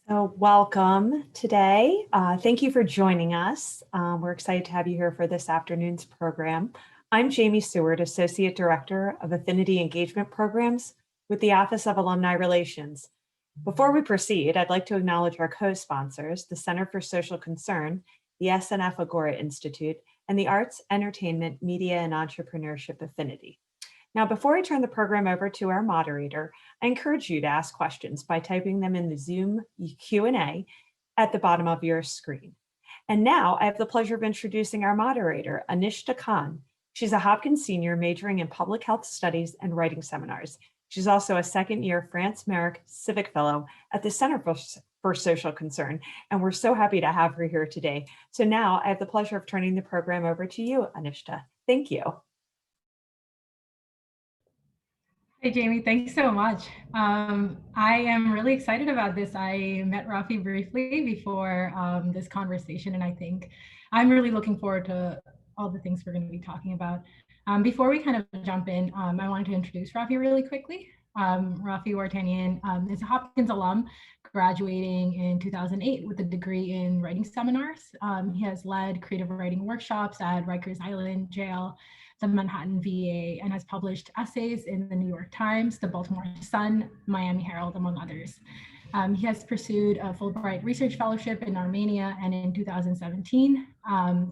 So welcome today. Thank you for joining us. We're excited to have you here for this afternoon's program. I'm Jamie Seward, Associate Director of Affinity Engagement Programs with the Office of Alumni Relations. Before we proceed, I'd like to acknowledge our co-sponsors, the Center for Social Concern, the SNF Agora Institute, and the Arts, Entertainment, Media, and Entrepreneurship Affinity. Now, before I turn the program over to our moderator, I encourage you to ask questions by typing them in the Zoom Q&A at the bottom of your screen. And now I have the pleasure of introducing our moderator, Anishta Khan. She's a Hopkins senior majoring in public health studies and writing seminars. She's also a second-year France Merrick Civic Fellow at the Center for Social Concern, and we're so happy to have her here today. So now I have the pleasure of turning the program over to you, Anishta. Thank you. Hey, Jamie, thanks so much. I am really excited about this. I met Rafi briefly before this conversation, and I think I'm really looking forward to all the things we're going to be talking about. Before we kind of jump in, I wanted to introduce Rafi really quickly. Rafi Wartanian is a Hopkins alum, graduating in 2008 with a degree in writing seminars. He has led creative writing workshops at Rikers Island Jail, the Manhattan VA, and has published essays in the New York Times, the Baltimore Sun, Miami Herald, among others. He has pursued a Fulbright Research Fellowship in Armenia, and in 2017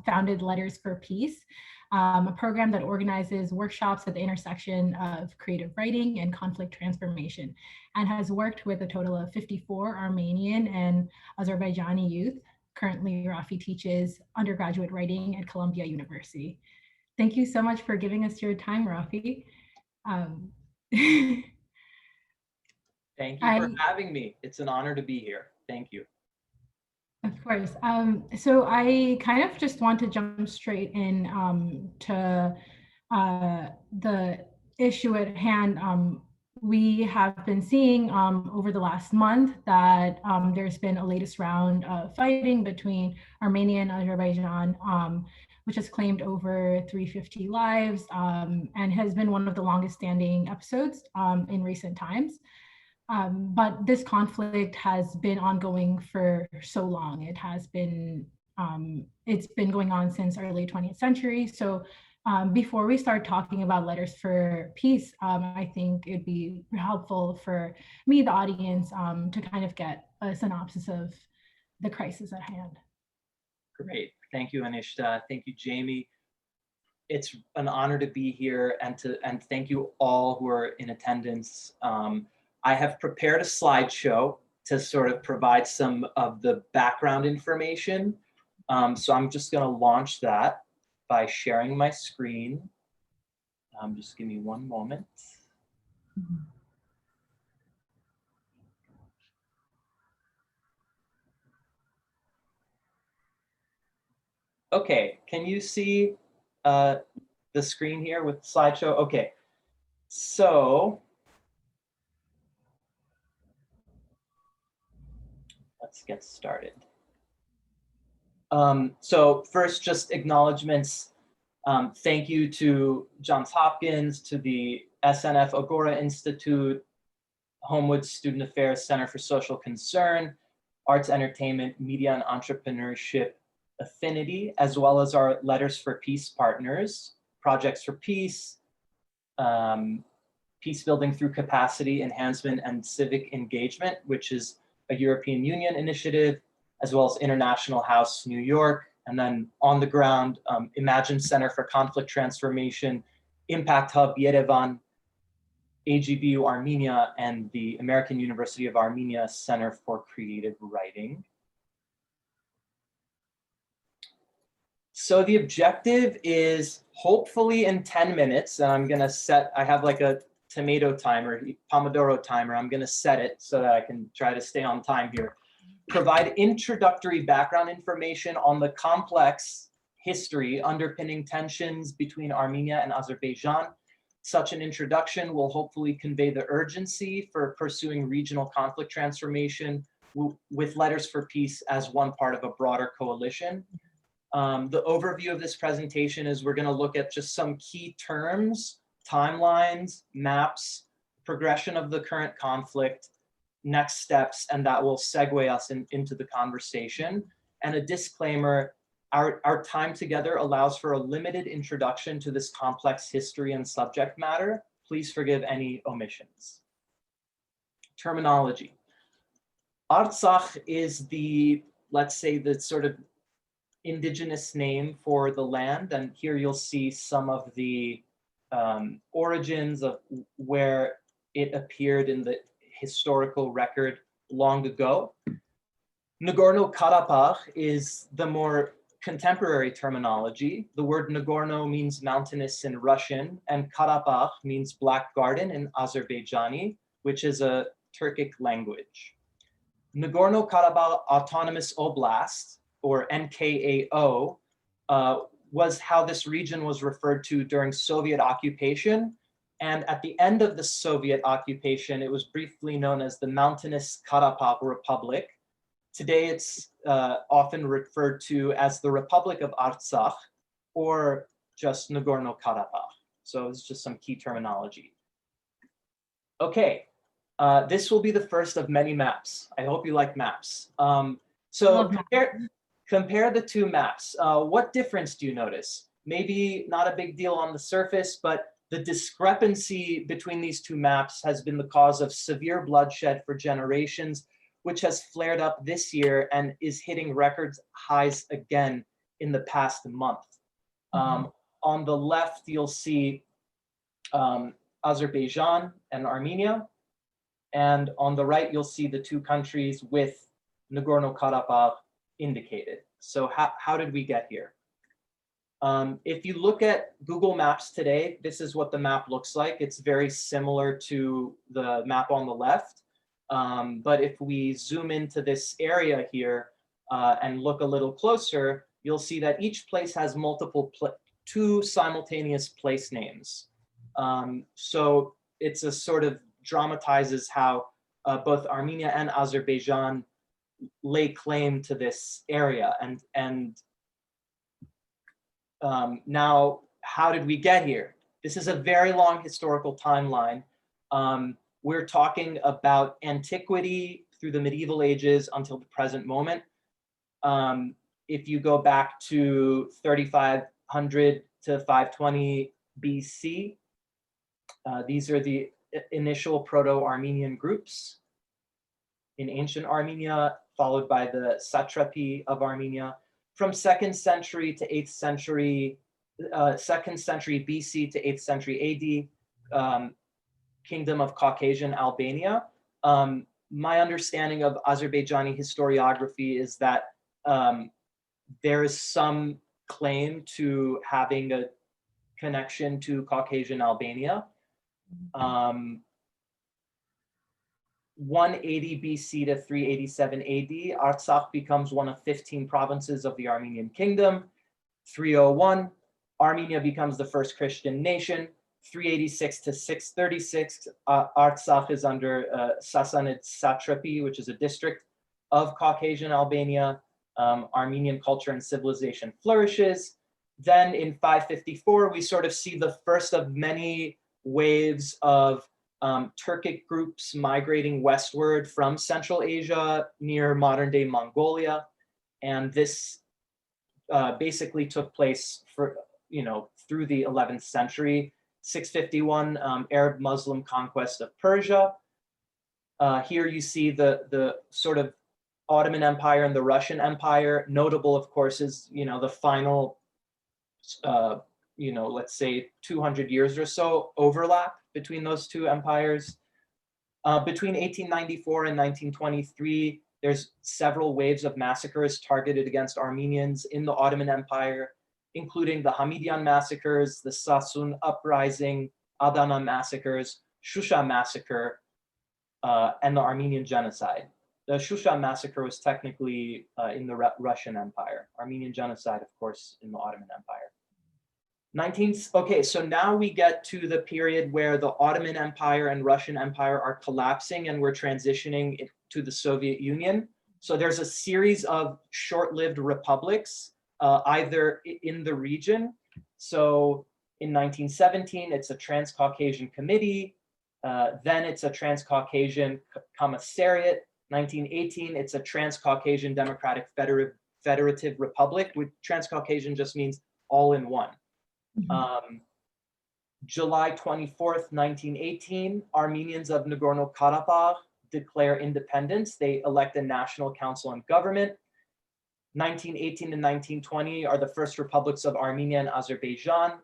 founded Letters for Peace, a program that organizes workshops at the intersection of creative writing and conflict transformation, and has worked with a total of 54 Armenian and Azerbaijani youth. Currently, Rafi teaches undergraduate writing at Columbia University. Thank you so much for giving us your time, Rafi. Thank you for having me. It's an honor to be here. Thank you. Of course. So I kind of just want to jump straight in to the issue at hand. We have been seeing over the last month that there's been a latest round of fighting between Armenia and Azerbaijan, which has claimed over 350 lives and has been one of the longest standing episodes in recent times. But this conflict has been ongoing for so long. It's been going on since early 20th century. So before we start talking about Letters for Peace, I think it'd be helpful for me, the audience, to kind of get a synopsis of the crisis at hand. Great. Thank you, Anishta. Thank you, Jamie. It's an honor to be here, and thank you all who are in attendance. I have prepared a slideshow to sort of provide some of the background information. So I'm just going to launch that by sharing my screen. Just give me one moment. Okay, can you see the screen here with the slideshow? Okay, so let's get started. So first, just acknowledgements. Thank you to Johns Hopkins, to the SNF Agora Institute, Homewood Student Affairs Center for Social Concern, Arts, Entertainment, Media, and Entrepreneurship Affinity, as well as our Letters for Peace partners, Projects for Peace, Peace Building Through Capacity Enhancement and Civic Engagement, which is a European Union initiative, as well as International House New York, and then on the ground, Imagine Center for Conflict Transformation, Impact Hub Yerevan, AGBU Armenia, and the American University of Armenia Center for Creative Writing. So the objective is hopefully in 10 minutes, and I'm gonna set, I have like a tomato timer, Pomodoro timer, I'm gonna set it so that I can try to stay on time here. Provide introductory background information on the complex history underpinning tensions between Armenia and Azerbaijan. Such an introduction will hopefully convey the urgency for pursuing regional conflict transformation with Letters for Peace as one part of a broader coalition. The overview of this presentation is we're going to look at just some key terms, timelines, maps, progression of the current conflict, next steps, and that will segue us into the conversation. And a disclaimer, our time together allows for a limited introduction to this complex history and subject matter. Please forgive any omissions. Terminology. Artsakh is the, let's say, the sort of indigenous name for the land. And here you'll see some of the origins of where it appeared in the historical record long ago. Nagorno-Karabakh is the more contemporary terminology. The word Nagorno means mountainous in Russian, and Karabakh means black garden in Azerbaijani, which is a Turkic language. Nagorno-Karabakh Autonomous Oblast, or NKAO, was how this region was referred to during Soviet occupation. And at the end of the Soviet occupation, it was briefly known as the Mountainous Karabakh Republic. Today, it's often referred to as the Republic of Artsakh, or just Nagorno-Karabakh. So it's just some key terminology. Okay, this will be the first of many maps. I hope you like maps. So compare the two maps. What difference do you notice? Maybe not a big deal on the surface, but the discrepancy between these two maps has been the cause of severe bloodshed for generations, which has flared up this year and is hitting record highs again in the past month. On the left, you'll see Azerbaijan and Armenia. And on the right, you'll see the two countries with Nagorno-Karabakh indicated. So how did we get here? If you look at Google Maps today, this is what the map looks like. It's very similar to the map on the left. But if we zoom into this area here and look a little closer, you'll see that each place has two simultaneous place names. So it's a sort of dramatizes how both Armenia and Azerbaijan lay claim to this area. And now, how did we get here? This is a very long historical timeline. We're talking about antiquity through the medieval ages until the present moment. If you go back to 3500 to 520 BC, these are the initial Proto-Armenian groups in ancient Armenia, followed by the satrapy of Armenia. From 2nd century to 8th century, 2nd century BC to 8th century AD, Kingdom of Caucasian Albania. My understanding of Azerbaijani historiography is that there is some claim to having a connection to Caucasian Albania. 180 BC to 387 AD, Artsakh becomes one of 15 provinces of the Armenian Kingdom. 301, Armenia becomes the first Christian nation. 386 to 636, Artsakh is under Sassanid satrapy, which is a district of Caucasian Albania. Armenian culture and civilization flourishes. Then in 554, we sort of see the first of many waves of Turkic groups migrating westward from Central Asia near modern-day Mongolia. And this basically took place for, through the 11th century. 651, Arab Muslim conquest of Persia. Here you see the sort of Ottoman Empire and the Russian Empire. Notable, of course, is, the final, let's say 200 years or so overlap between those two empires. Between 1894 and 1923, there's several waves of massacres targeted against Armenians in the Ottoman Empire, including the Hamidian massacres, the Sassoon uprising, Adana massacres, Shusha massacre, and the Armenian genocide. The Shusha massacre was technically in the Russian Empire. Armenian genocide, of course, in the Ottoman Empire. Okay, so now we get to the period where the Ottoman Empire and Russian Empire are collapsing and we're transitioning to the Soviet Union. So there's a series of short-lived republics, either in the region. So in 1917, it's a Transcaucasian Committee. Then it's a Transcaucasian Commissariat. 1918, it's a Transcaucasian Democratic Federative Republic, which Transcaucasian just means all in one. July 24th, 1918, Armenians of Nagorno-Karabakh declare independence. They elect a national council and government. 1918 and 1920 are the first republics of Armenia and Azerbaijan.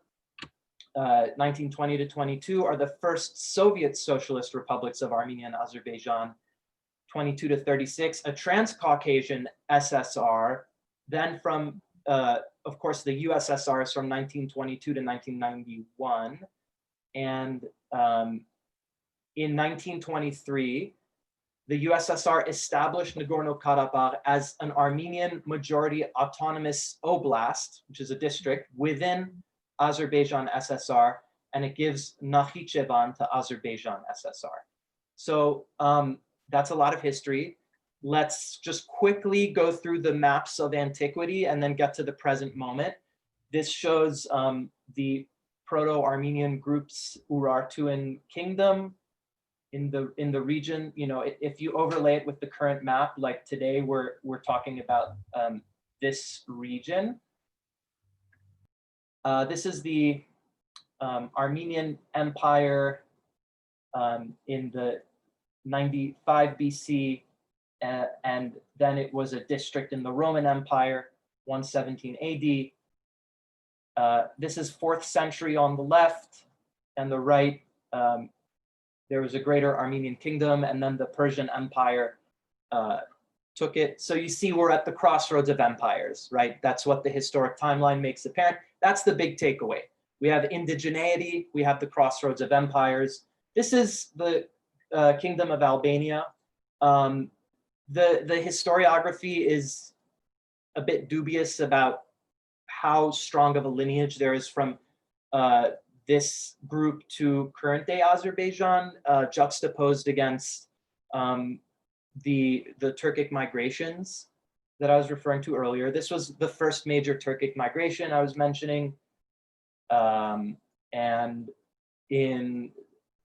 1920 to 22 are the first Soviet socialist republics of Armenia and Azerbaijan. 22 to 36, a Transcaucasian SSR. Then from, of course, the USSR is from 1922 to 1991. And in 1923, the USSR established Nagorno-Karabakh as an Armenian majority autonomous oblast, which is a district within Azerbaijan SSR, and it gives Nakhichevan to Azerbaijan SSR. So that's a lot of history. Let's just quickly go through the maps of antiquity and then get to the present moment. This shows the Proto-Armenian groups Urartuan Kingdom in the region. You know, if you overlay it with the current map, like today we're talking about this region. This is the Armenian Empire in the 95 BC, and then it was a district in the Roman Empire, 117 AD. This is 4th century on the left, and the right, there was a greater Armenian kingdom, and then the Persian Empire took it. So you see we're at the crossroads of empires, right? That's what the historic timeline makes apparent. That's the big takeaway. We have indigeneity, we have the crossroads of empires. This is the Kingdom of Albania. The historiography is a bit dubious about how strong of a lineage there is from this group to current day Azerbaijan, juxtaposed against the Turkic migrations that I was referring to earlier. This was the first major Turkic migration I was mentioning. And in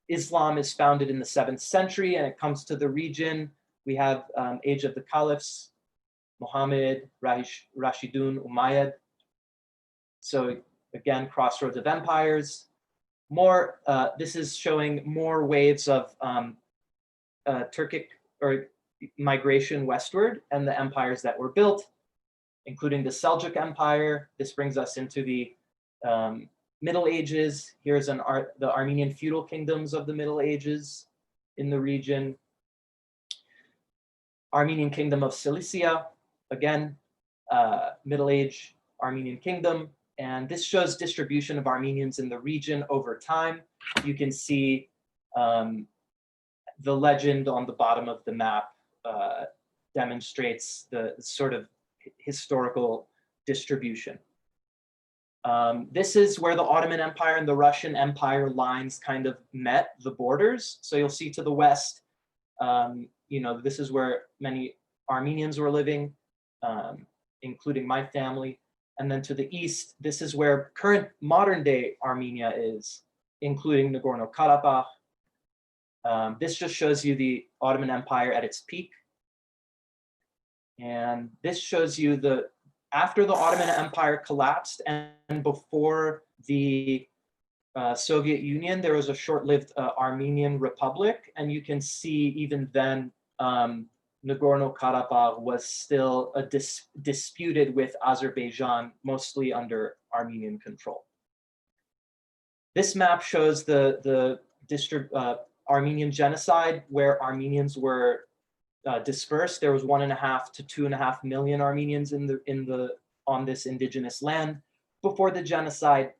Islam is founded in the 7th century, and it comes to the region. We have Age of the Caliphs, Muhammad, Rashidun, Umayyad. So again, crossroads of empires. More, this is showing more waves of Turkic or migration westward and the empires that were built, including the Seljuk Empire. This brings us into the Middle Ages. Here's the Armenian feudal kingdoms of the Middle Ages in the region. Armenian Kingdom of Cilicia, again, Middle Age Armenian Kingdom. And this shows distribution of Armenians in the region over time. You can see the legend on the bottom of the map demonstrates the sort of historical distribution. This is where the Ottoman Empire and the Russian Empire lines kind of met the borders. So you'll see to the west, you know, this is where many Armenians were living, including my family. And then to the east, this is where current modern day Armenia is, including Nagorno-Karabakh. This just shows you the Ottoman Empire at its peak. And this shows you after the Ottoman Empire collapsed and before the Soviet Union, there was a short-lived Armenian Republic. And you can see even then, Nagorno-Karabakh was still disputed with Azerbaijan, mostly under Armenian control. This map shows the Armenian genocide, where Armenians were dispersed. There was 1.5 to 2.5 million Armenians on this indigenous land before the genocide.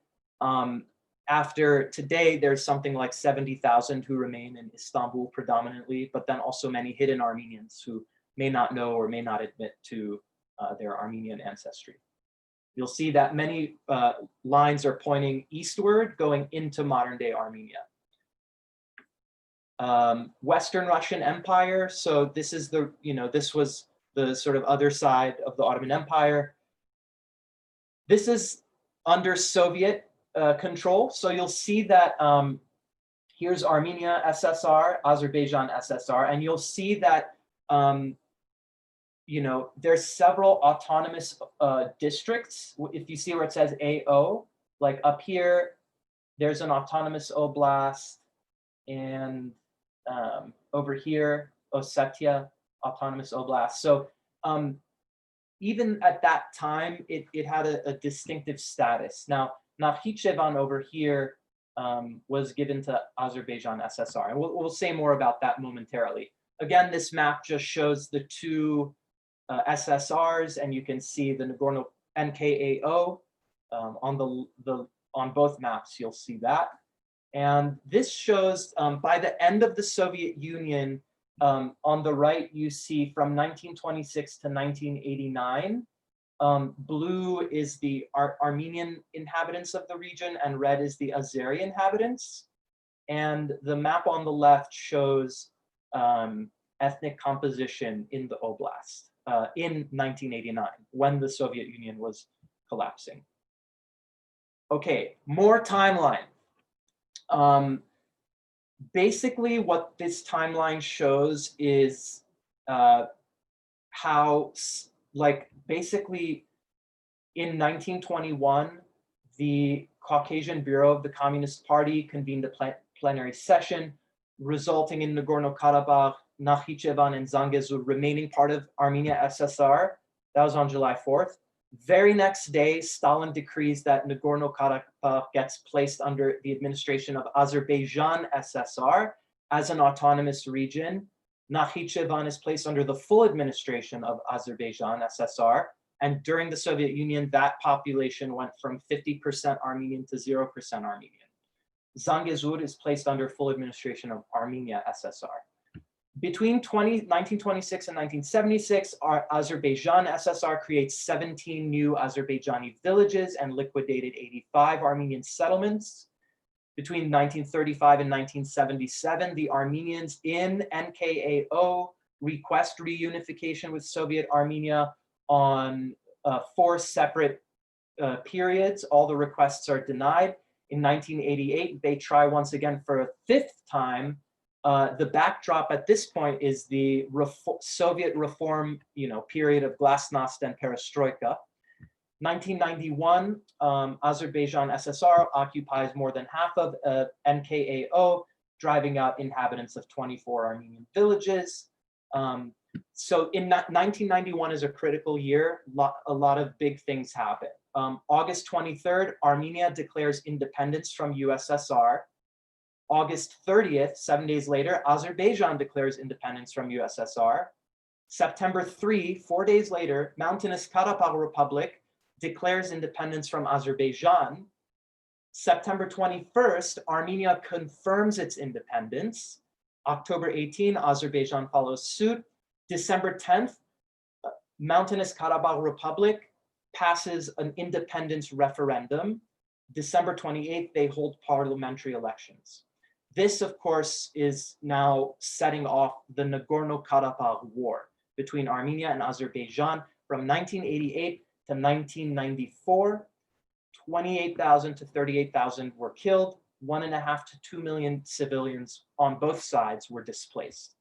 After today, there's something like 70,000 who remain in Istanbul predominantly, but then also many hidden Armenians who may not know or may not admit to their Armenian ancestry. You'll see that many lines are pointing eastward, going into modern day Armenia. Western Russian Empire. So this is this was the sort of other side of the Ottoman Empire. This is under Soviet control. So you'll see that Here's Armenia SSR, Azerbaijan SSR, and you'll see that there's several autonomous districts. If you see where it says AO, like up here, there's an autonomous oblast, and over here, Ossetia autonomous oblast. So even at that time, it had a distinctive status. Now, Nakhichevan over here was given to Azerbaijan SSR, and we'll say more about that momentarily. Again, this map just shows the two SSRs, and you can see the Nagorno NKAO on both maps. You'll see that, and this shows by the end of the Soviet Union. On the right, you see from 1926 to 1989. Blue is the Armenian inhabitants of the region, and red is the Azeri inhabitants. And the map on the left shows ethnic composition in the oblast in 1989, when the Soviet Union was collapsing. Okay, more timeline. Basically, what this timeline shows is how, basically in 1921, the Caucasian Bureau of the Communist Party convened a plenary session, resulting in Nagorno-Karabakh, Nakhichevan, and Zangezur remaining part of Armenia SSR. That was on July 4th. Very next day, Stalin decrees that Nagorno-Karabakh gets placed under the administration of Azerbaijan SSR as an autonomous region. Nakhichevan is placed under the full administration of Azerbaijan SSR. And during the Soviet Union, that population went from 50% Armenian to 0% Armenian. Zangezur is placed under full administration of Armenia SSR. Between 1926 and 1976, Azerbaijan SSR creates 17 new Azerbaijani villages and liquidated 85 Armenian settlements. Between 1935 and 1977, the Armenians in NKAO request reunification with Soviet Armenia on 4 separate periods. All the requests are denied. In 1988, they try once again for a 5th time. The backdrop at this point is the Soviet reform, period of glasnost and perestroika. 1991, Azerbaijan SSR occupies more than half of NKAO, driving out inhabitants of 24 Armenian villages. So in 1991 is a critical year. A lot of big things happen. August 23rd, Armenia declares independence from USSR. August 30th, 7 days later, Azerbaijan declares independence from USSR. September 3, 4 days later, Mountainous Karabakh Republic declares independence from Azerbaijan. September 21st, Armenia confirms its independence. October 18, Azerbaijan follows suit. December 10th, Mountainous Karabakh Republic passes an independence referendum. December 28th, they hold parliamentary elections. This, of course, is now setting off the Nagorno-Karabakh War between Armenia and Azerbaijan from 1988 to 1994. 28,000 to 38,000 were killed. 1.5 to 2 million civilians on both sides were displaced.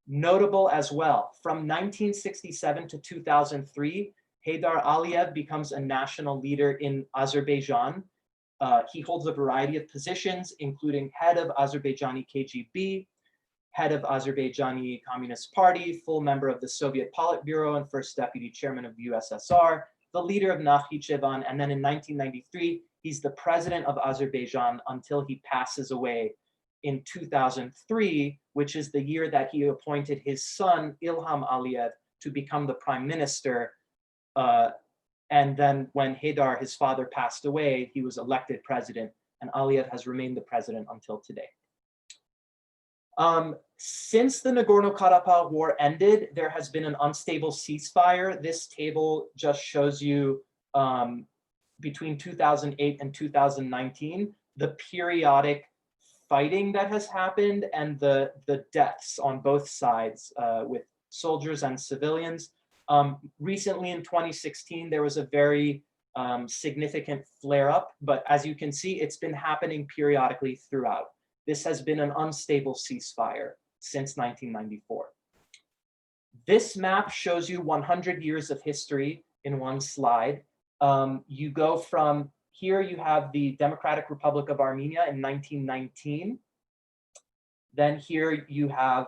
Notable as well, from 1967 to 2003, Heydar Aliyev becomes a national leader in Azerbaijan. He holds a variety of positions, including head of Azerbaijani KGB, head of Azerbaijani Communist Party, full member of the Soviet Politburo, and first deputy chairman of the USSR, the leader of Nakhichevan, and then in 1993, he's the president of Azerbaijan until he passes away in 2003, which is the year that he appointed his son, Ilham Aliyev, to become the prime minister. And then when Heydar, his father, passed away, he was elected president, and Aliyev has remained the president until today. Since the Nagorno-Karabakh war ended, there has been an unstable ceasefire. This table just shows you between 2008 and 2019, the periodic fighting that has happened and the deaths on both sides with soldiers and civilians. Recently in 2016, there was a very significant flare-up, but as you can see, it's been happening periodically throughout. This has been an unstable ceasefire since 1994. This map shows you 100 years of history in one slide. You go from here, you have the Democratic Republic of Armenia in 1919. Then here you have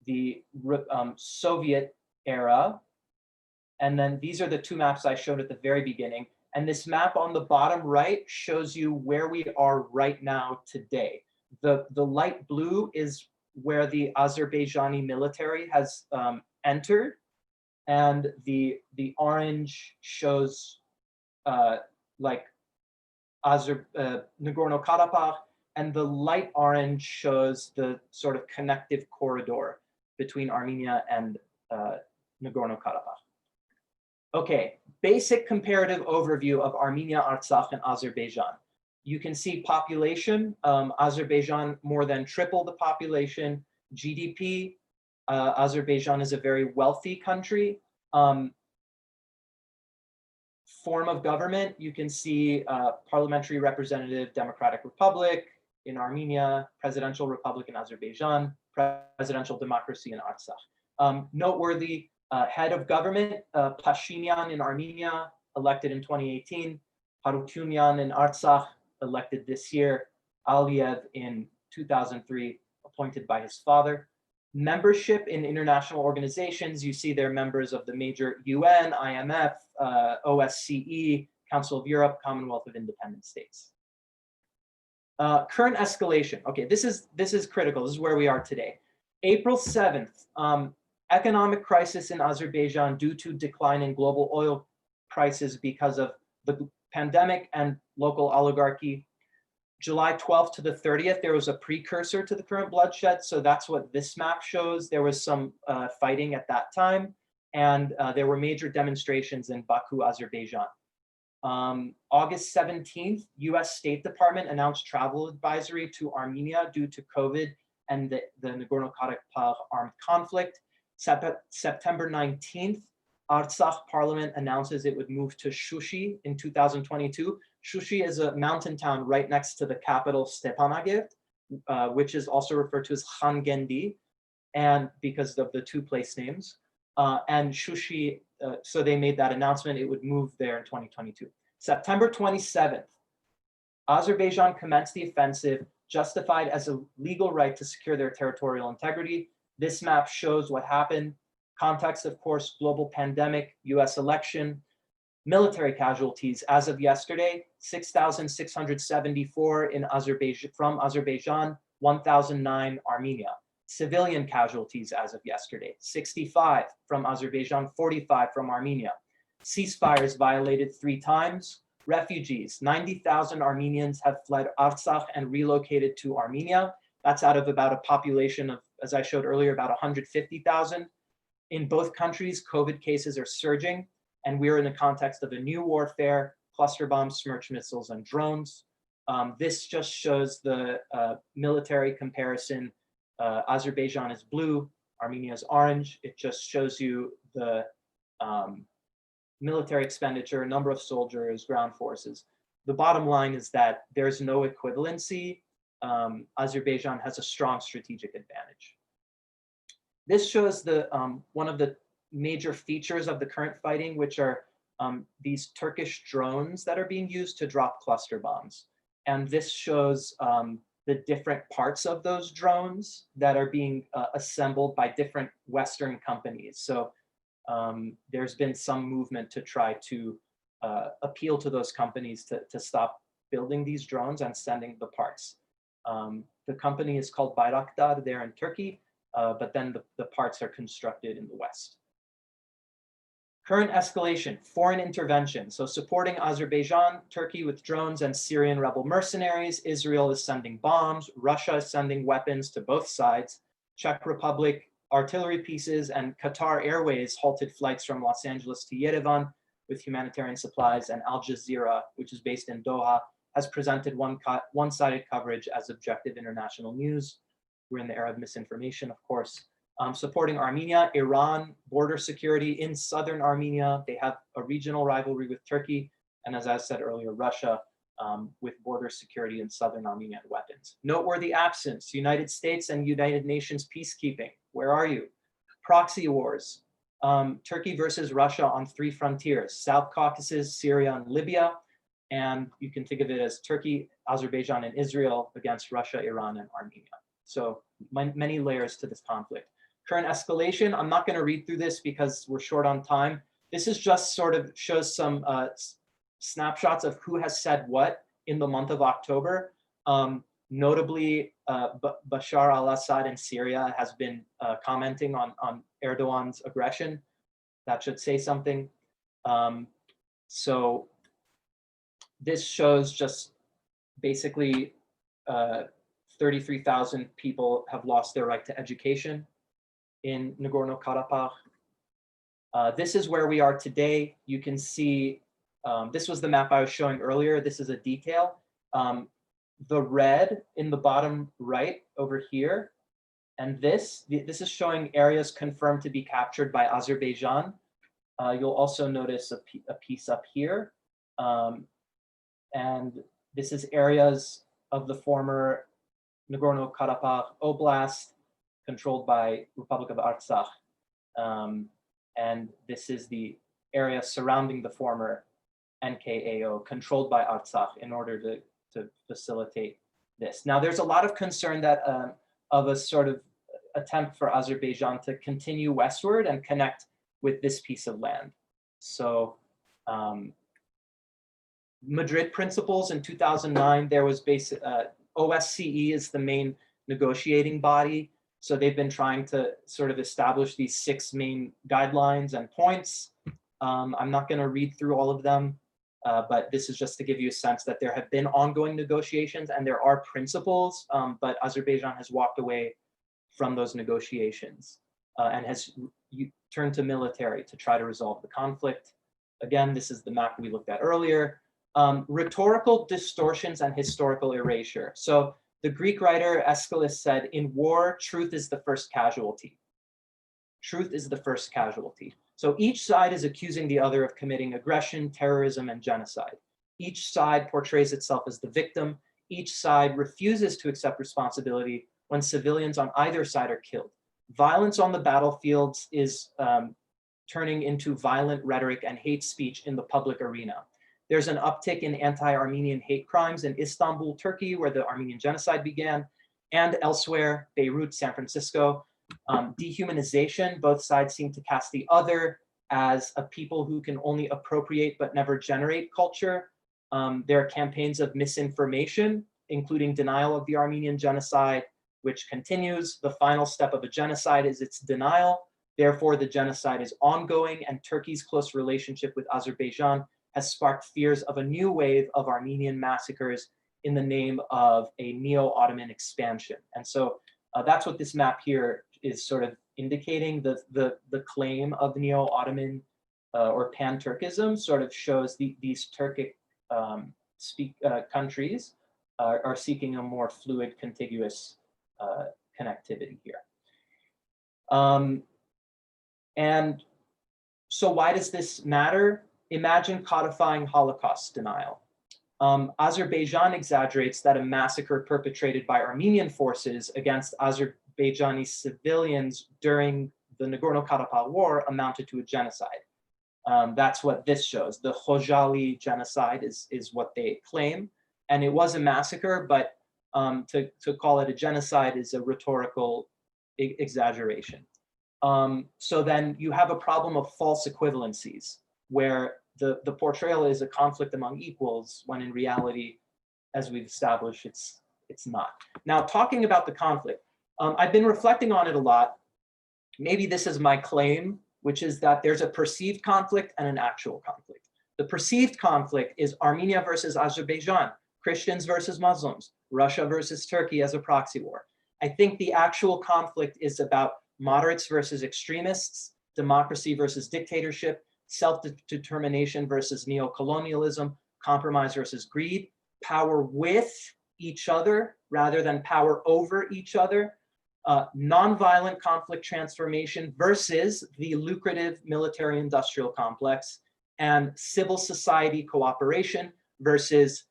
the Soviet era. And then these are the two maps I showed at the very beginning. And this map on the bottom right shows you where we are right now today. The light blue is where the Azerbaijani military has entered. And the orange shows like Nagorno-Karabakh, and the light orange shows the sort of connective corridor between Armenia and Nagorno-Karabakh. Okay, basic comparative overview of Armenia, Artsakh, and Azerbaijan. You can see population, Azerbaijan more than triple the population. GDP, Azerbaijan is a very wealthy country. Form of government, you can see parliamentary representative democratic republic in Armenia, presidential republic in Azerbaijan, presidential democracy in Artsakh. Noteworthy head of government, Pashinyan in Armenia, elected in 2018, Harutyunyan in Artsakh, elected this year, Aliyev in 2003, appointed by his father. Membership in international organizations, you see they're members of the major UN, IMF, OSCE, Council of Europe, Commonwealth of Independent States. Current escalation. Okay, this is critical. This is where we are today. April 7th, economic crisis in Azerbaijan due to decline in global oil prices because of the pandemic and local oligarchy. July 12th to the 30th, there was a precursor to the current bloodshed. So that's what this map shows. There was some fighting at that time, and there were major demonstrations in Baku, Azerbaijan. August 17th, US State Department announced travel advisory to Armenia due to COVID and the Nagorno-Karabakh armed conflict. September 19th, Artsakh parliament announces it would move to Shushi in 2022. Shushi is a mountain town right next to the capital Stepanakert, which is also referred to as Khangendi, and because of the two place names. And Shushi, so they made that announcement, it would move there in 2022. September 27th, Azerbaijan commenced the offensive, justified as a legal right to secure their territorial integrity. This map shows what happened. Context, of course, global pandemic, US election. Military casualties as of yesterday, 6,674 in Azerbaijan, from Azerbaijan, 1,009 Armenia. Civilian casualties as of yesterday, 65 from Azerbaijan, 45 from Armenia. Ceasefires violated 3 times. Refugees, 90,000 Armenians have fled Artsakh and relocated to Armenia. That's out of about a population of, as I showed earlier, about 150,000. In both countries, COVID cases are surging, and we're in the context of a new warfare, cluster bombs, Smerch missiles, and drones. This just shows the military comparison. Azerbaijan is blue, Armenia is orange. It just shows you the military expenditure, number of soldiers, ground forces. The bottom line is that there's no equivalency. Azerbaijan has a strong strategic advantage. This shows the one of the major features of the current fighting, which are these Turkish drones that are being used to drop cluster bombs. And this shows the different parts of those drones that are being assembled by different Western companies. So there's been some movement to try to appeal to those companies to stop building these drones and sending the parts. The company is called Bayraktar there in Turkey, but then the parts are constructed in the West. Current escalation, foreign intervention. So supporting Azerbaijan, Turkey with drones and Syrian rebel mercenaries. Israel is sending bombs. Russia is sending weapons to both sides. Czech Republic, artillery pieces, and Qatar Airways halted flights from Los Angeles to Yerevan with humanitarian supplies. And Al Jazeera, which is based in Doha, has presented one-sided coverage as objective international news. We're in the era of misinformation, of course. Supporting Armenia, Iran, border security in southern Armenia. They have a regional rivalry with Turkey. And as I said earlier, Russia with border security in southern Armenia and weapons. Noteworthy absence, United States and United Nations peacekeeping. Where are you? Proxy wars, Turkey versus Russia on 3 frontiers, South Caucasus, Syria, and Libya. And you can think of it as Turkey, Azerbaijan, and Israel against Russia, Iran, and Armenia. So many layers to this conflict. Current escalation, I'm not going to read through this because we're short on time. This is just sort of shows some snapshots of who has said what in the month of October. Notably, Bashar al-Assad in Syria has been commenting on Erdogan's aggression. That should say something. So this shows just basically 33,000 people have lost their right to education in Nagorno-Karabakh. This is where we are today. You can see, this was the map I was showing earlier. This is a detail. The red in the bottom right over here, and this is showing areas confirmed to be captured by Azerbaijan. You'll also notice a piece up here. And this is areas of the former Nagorno-Karabakh Oblast controlled by Republic of Artsakh. And this is the area surrounding the former NKAO controlled by Artsakh in order to facilitate this. Now, there's a lot of concern that of a sort of attempt for Azerbaijan to continue westward and connect with this piece of land. So Madrid Principles in 2009, there was OSCE is the main negotiating body. So they've been trying to sort of establish these 6 main guidelines and points. I'm not going to read through all of them, but this is just to give you a sense that there have been ongoing negotiations and there are principles, but Azerbaijan has walked away from those negotiations and has turned to military to try to resolve the conflict. Again, this is the map we looked at earlier. Rhetorical distortions and historical erasure. So the Greek writer Escalation said, in war, truth is the first casualty. Truth is the first casualty. So each side is accusing the other of committing aggression, terrorism, and genocide. Each side portrays itself as the victim. Each side refuses to accept responsibility when civilians on either side are killed. Violence on the battlefields is turning into violent rhetoric and hate speech in the public arena. There's an uptick in anti-Armenian hate crimes in Istanbul, Turkey, where the Armenian genocide began, and elsewhere, Beirut, San Francisco. Dehumanization, both sides seem to cast the other as a people who can only appropriate but never generate culture. There are campaigns of misinformation, including denial of the Armenian genocide, which continues. The final step of a genocide is its denial. Therefore, the genocide is ongoing, and Turkey's close relationship with Azerbaijan has sparked fears of a new wave of Armenian massacres in the name of a neo-Ottoman expansion. And so that's what this map here is sort of indicating. The claim of neo-Ottoman or pan-Turkism sort of shows these Turkic countries are seeking a more fluid, contiguous connectivity here. And so why does this matter? Imagine codifying Holocaust denial. Azerbaijan exaggerates that a massacre perpetrated by Armenian forces against Azerbaijani civilians during the Nagorno-Karabakh War amounted to a genocide. That's what this shows. The Khojali genocide is what they claim. And it was a massacre, but to call it a genocide is a rhetorical exaggeration. So then you have a problem of false equivalencies, where the portrayal is a conflict among equals, when in reality, as we've established, it's not. Now, talking about the conflict, I've been reflecting on it a lot. Maybe this is my claim, which is that there's a perceived conflict and an actual conflict. The perceived conflict is Armenia versus Azerbaijan, Christians versus Muslims, Russia versus Turkey as a proxy war. I think the actual conflict is about moderates versus extremists, democracy versus dictatorship, self-determination versus neocolonialism, compromise versus greed, power with each other rather than power over each other, nonviolent conflict transformation versus the lucrative military-industrial complex, and civil society cooperation versus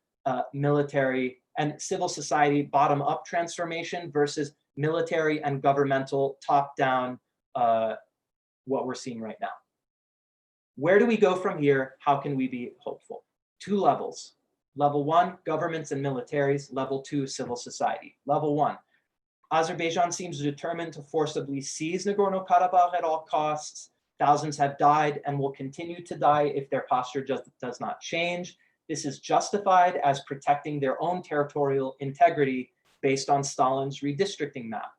military and civil society bottom-up transformation versus military and governmental top-down, what we're seeing right now. Where do we go from here? How can we be hopeful? Two levels. Level one, governments and militaries. Level two, civil society. Level one, Azerbaijan seems determined to forcibly seize Nagorno-Karabakh at all costs. Thousands have died and will continue to die if their posture just does not change. This is justified as protecting their own territorial integrity based on Stalin's redistricting map.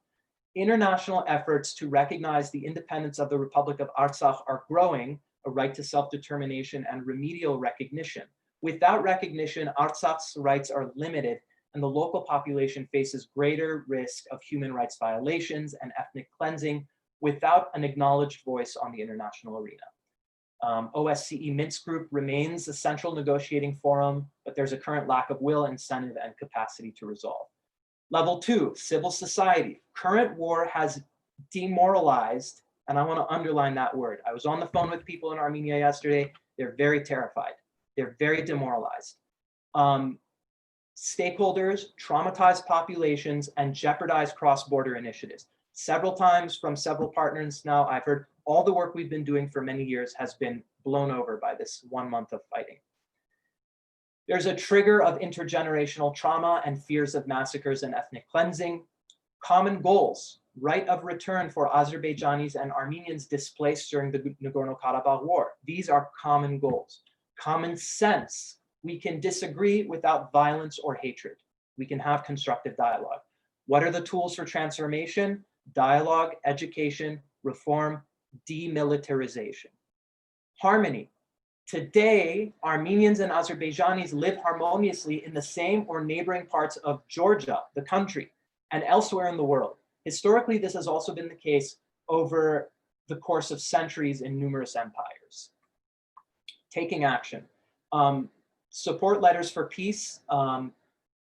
International efforts to recognize the independence of the Republic of Artsakh are growing, a right to self-determination and remedial recognition. Without recognition, Artsakh's rights are limited and the local population faces greater risk of human rights violations and ethnic cleansing without an acknowledged voice on the international arena. OSCE Minsk Group remains a central negotiating forum, but there's a current lack of will, incentive, and capacity to resolve. Level two, civil society. Current war has demoralized, and I want to underline that word. I was on the phone with people in Armenia yesterday. They're very terrified. They're very demoralized. Stakeholders, traumatized populations, and jeopardize cross-border initiatives. Several times from several partners now, I've heard all the work we've been doing for many years has been blown over by this 1 month of fighting. There's a trigger of intergenerational trauma and fears of massacres and ethnic cleansing. Common goals, right of return for Azerbaijanis and Armenians displaced during the Nagorno-Karabakh War. These are common goals. Common sense. We can disagree without violence or hatred. We can have constructive dialogue. What are the tools for transformation? Dialogue, education, reform, demilitarization. Harmony. Today, Armenians and Azerbaijanis live harmoniously in the same or neighboring parts of Georgia, the country, and elsewhere in the world. Historically, this has also been the case over the course of centuries in numerous empires. Taking action. Support letters for peace.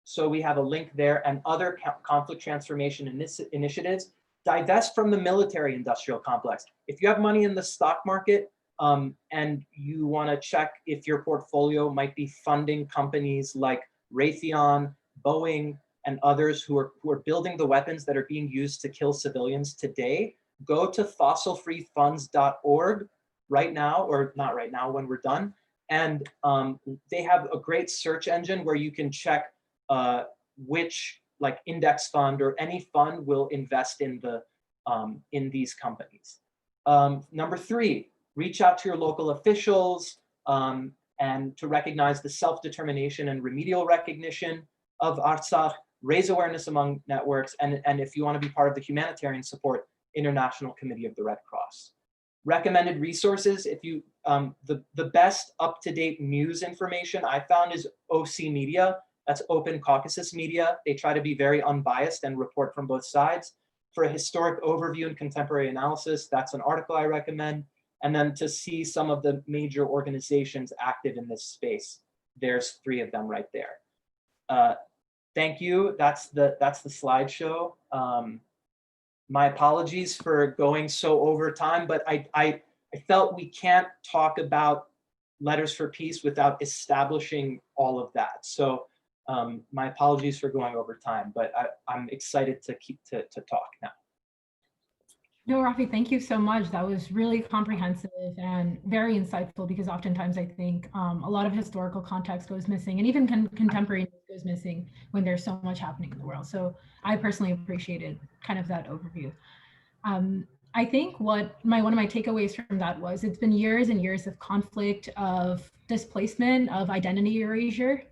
So we have a link there, and other conflict transformation initiatives. Divest from the military industrial complex. If you have money in the stock market and you want to check if your portfolio might be funding companies like Raytheon, Boeing, and others who are building the weapons that are being used to kill civilians today, go to fossilfreefunds.org right now, or not right now when we're done. And they have a great search engine where you can check which like index fund or any fund will invest in these companies. Number three, reach out to your local officials and to recognize the self-determination and remedial recognition of Artsakh, raise awareness among networks, and if you want to be part of the humanitarian support, International Committee of the Red Cross. Recommended resources, if you the best up-to-date news information I found is OC Media. That's Open Caucasus Media. They try to be very unbiased and report from both sides. For a historic overview and contemporary analysis, that's an article I recommend. And then to see some of the major organizations active in this space, there's 3 of them right there. Thank you. That's the slideshow. My apologies for going so over time, but I felt we can't talk about letters for peace without establishing all of that. So my apologies for going over time, but I'm excited to talk now. No, Rafi, thank you so much. That was really comprehensive and very insightful, because oftentimes I think a lot of historical context goes missing, and even contemporary goes missing when there's so much happening in the world. So I personally appreciated kind of that overview. I think one of my takeaways from that was it's been years and years of conflict, of displacement, of identity erasure.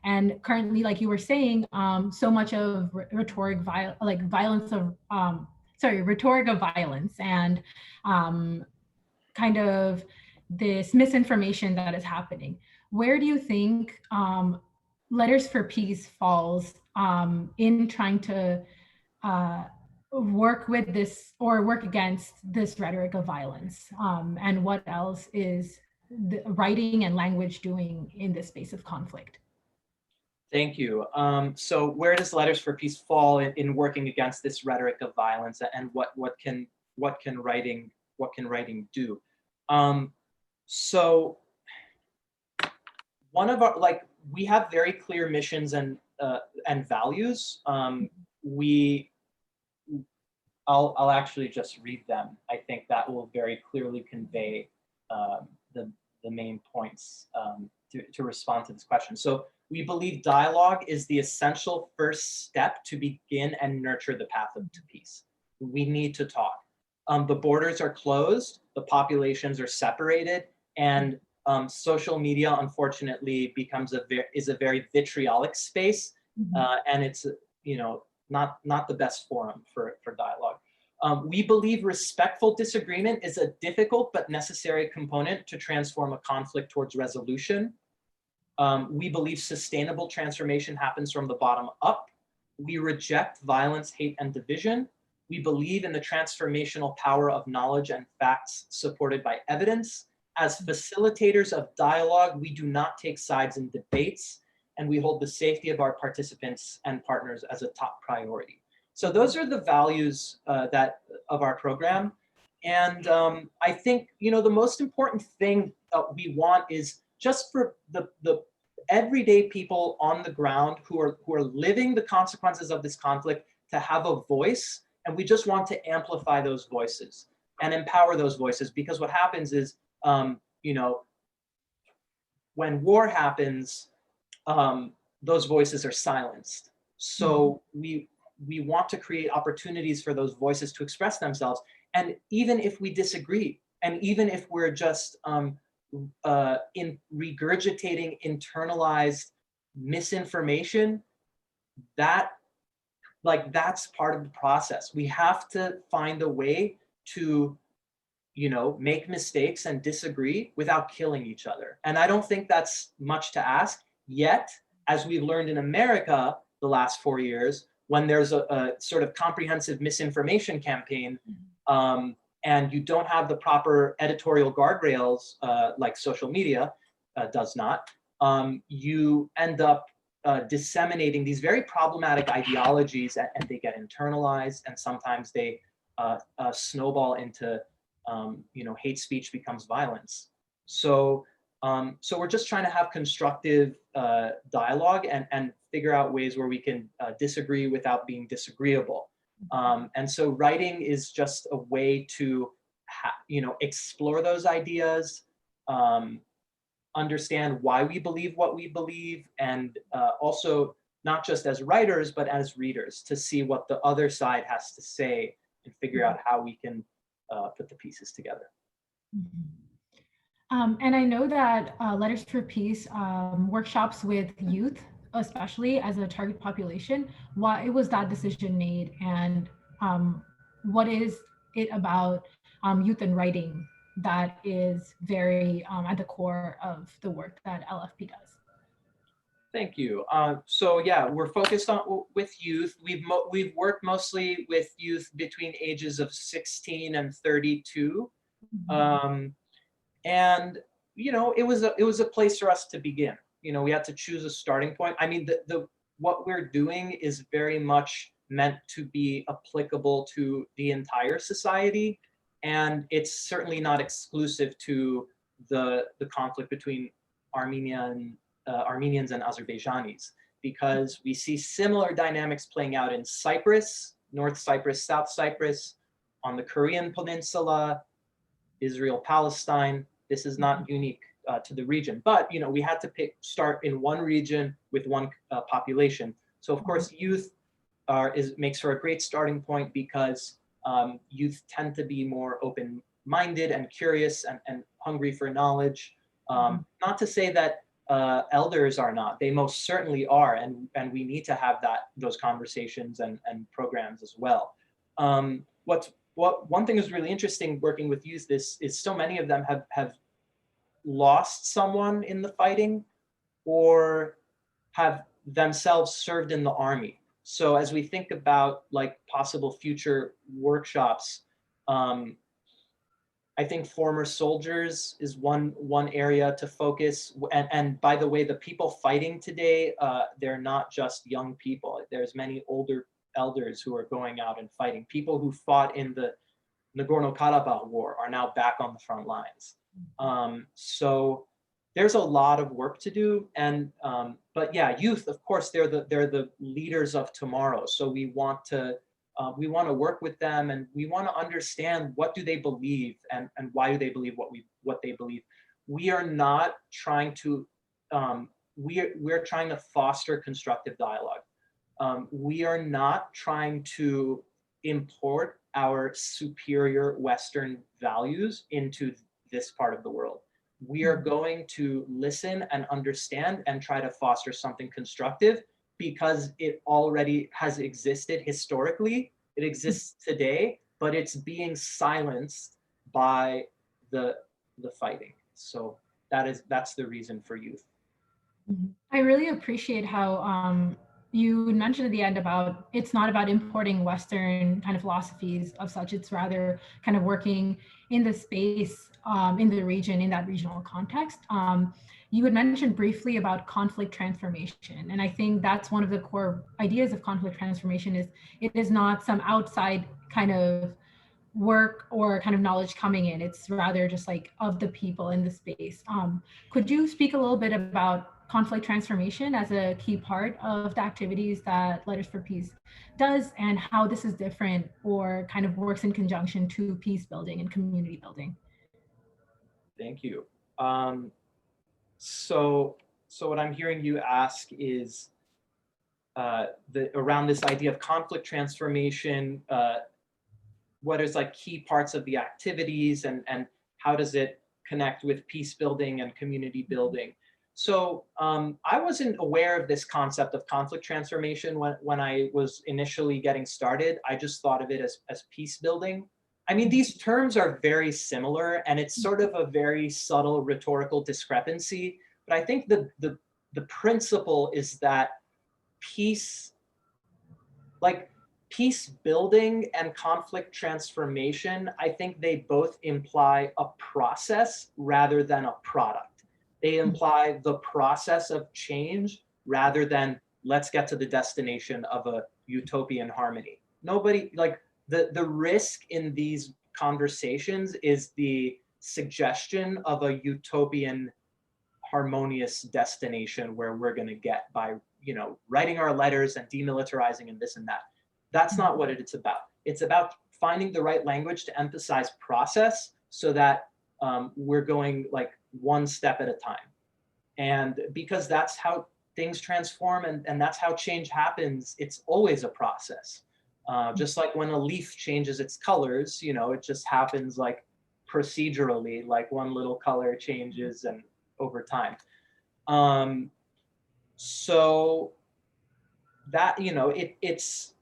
And currently, like you were saying, so much of rhetoric of violence and kind of this misinformation that is happening. Where do you think Letters for Peace falls in trying to work with this or work against this rhetoric of violence? And what else is the writing and language doing in this space of conflict? Thank you. So where does Letters for Peace fall in working against this rhetoric of violence, and what can writing do? So one of our, we have very clear missions and values. I'll actually just read them. I think that will very clearly convey the main points to respond to this question. So we believe dialogue is the essential first step to begin and nurture the path to peace. We need to talk. The borders are closed, the populations are separated, and social media, unfortunately, is a very vitriolic space, and it's not the best forum for dialogue. We believe respectful disagreement is a difficult but necessary component to transform a conflict towards resolution. We believe sustainable transformation happens from the bottom up. We reject violence, hate, and division. We believe in the transformational power of knowledge and facts supported by evidence. As facilitators of dialogue, we do not take sides in debates, and we hold the safety of our participants and partners as a top priority. So those are the values of our program. And I think, the most important thing we want is just for the everyday people on the ground who are living the consequences of this conflict to have a voice. And we just want to amplify those voices and empower those voices, because what happens is, when war happens, those voices are silenced. So we want to create opportunities for those voices to express themselves. And even if we disagree, and even if we're just in regurgitating internalized misinformation, that's part of the process. We have to find a way to make mistakes and disagree without killing each other. And I don't think that's much to ask. Yet, as we've learned in America the last 4 years, when there's a sort of comprehensive misinformation campaign, and you don't have the proper editorial guardrails, like social media does not, you end up disseminating these very problematic ideologies, and they get internalized, and sometimes they snowball into hate speech becomes violence. So we're just trying to have constructive dialogue and figure out ways where we can disagree without being disagreeable. And so writing is just a way to explore those ideas, understand why we believe what we believe, and also not just as writers, but as readers, to see what the other side has to say and figure out how we can put the pieces together. And I know that Letters for Peace workshops with youth, especially as a target population. Why was that decision made, and what is it about youth and writing that is very at the core of the work that LFP does? Thank you. So yeah, we're focused with youth. We've worked mostly with youth between ages of 16 and 32. And it was a place for us to begin. We had to choose a starting point. I mean, what we're doing is very much meant to be applicable to the entire society, and it's certainly not exclusive to the conflict between Armenians and Azerbaijanis, because we see similar dynamics playing out in Cyprus, North Cyprus, South Cyprus, on the Korean Peninsula, Israel, Palestine. This is not unique to the region, but we had to start in one region with one population. So of course, youth makes for a great starting point, because youth tend to be more open-minded and curious and hungry for knowledge. Not to say that elders are not; they most certainly are, and we need to have those conversations and programs as well. One thing is really interesting working with youth is so many of them have lost someone in the fighting, or have themselves served in the army. So as we think about possible future workshops, I think former soldiers is one area to focus. And by the way, the people fighting today, they're not just young people. There's many older elders who are going out and fighting. People who fought in the Nagorno-Karabakh war are now back on the front lines. So there's a lot of work to do. And but yeah, youth, of course, they're the leaders of tomorrow. So we want to work with them, and we want to understand what do they believe, and why do they believe what they believe. We are not trying to we're trying to foster constructive dialogue. We are not trying to import our superior Western values into this part of the world. We are going to listen and understand and try to foster something constructive, because it already has existed historically, it exists today, but it's being silenced by the fighting. So that's the reason for youth. I really appreciate how you mentioned at the end about it's not about importing Western kind of philosophies of such. It's rather kind of working in the space, in the region, in that regional context. You had mentioned briefly about conflict transformation. And I think that's one of the core ideas of conflict transformation is it is not some outside kind of work or kind of knowledge coming in. It's rather just like of the people in the space. Could you speak a little bit about conflict transformation as a key part of the activities that Letters for Peace does, and how this is different or kind of works in conjunction to peace building and community building? Thank you. So what I'm hearing you ask is around this idea of conflict transformation, what is like key parts of the activities, and how does it connect with peace building and community building. So I wasn't aware of this concept of conflict transformation when I was initially getting started. I just thought of it as peace building. I mean, these terms are very similar, and it's sort of a very subtle rhetorical discrepancy. But I think the principle is that peace, like peace building and conflict transformation, I think they both imply a process rather than a product. They imply the process of change rather than let's get to the destination of a utopian harmony. Nobody, like the risk in these conversations is the suggestion of a utopian harmonious destination where we're going to get by, writing our letters and demilitarizing and this and that. That's not what it's about. It's about finding the right language to emphasize process, so that we're going like one step at a time. And because that's how things transform, and that's how change happens, it's always a process. Just like when a leaf changes its colors, it just happens like procedurally, like one little color changes and over time. So that, it's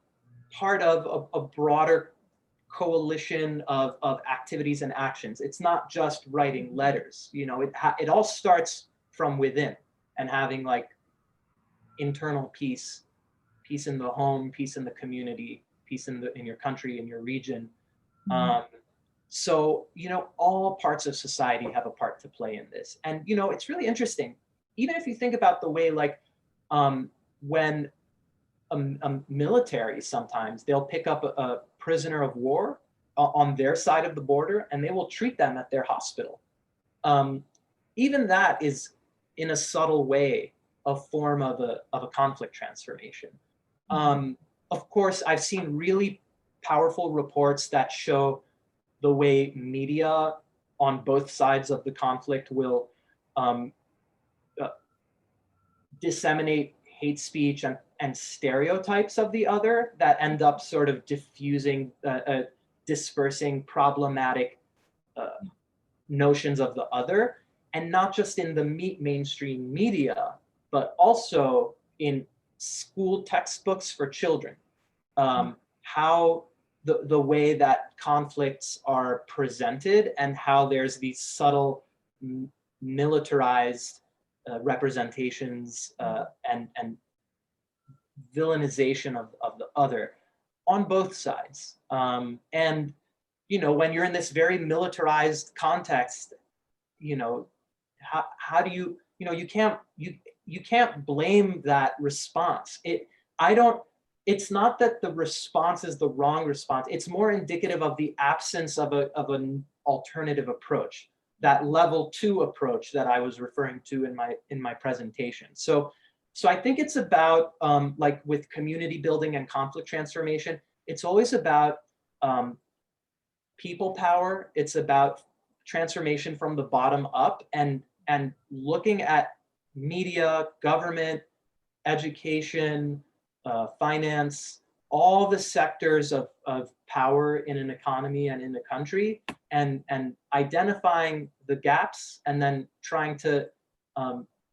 part of a broader coalition of activities and actions. It's not just writing letters. It all starts from within, and having like internal peace in the home, peace in the community, peace in your country, in your region. So all parts of society have a part to play in this. And it's really interesting, even if you think about the way like when a military, sometimes they'll pick up a prisoner of war on their side of the border, and they will treat them at their hospital. Even that is, in a subtle way, a form of a conflict transformation. Of course, I've seen really powerful reports that show the way media on both sides of the conflict will disseminate hate speech and stereotypes of the other that end up sort of dispersing problematic notions of the other, and not just in the mainstream media, but also in school textbooks for children. How the way that conflicts are presented, and how there's these subtle militarized representations and villainization of the other on both sides. And when you're in this very militarized context, how do you can't blame that response. It's not that the response is the wrong response. It's more indicative of the absence of an alternative approach. that level 2 approach that I was referring to in my presentation. So I think it's about like with community building and conflict transformation, it's always about people power. It's about transformation from the bottom up, and looking at media, government, education, finance, all the sectors of power in an economy and in the country, and identifying the gaps, and then trying to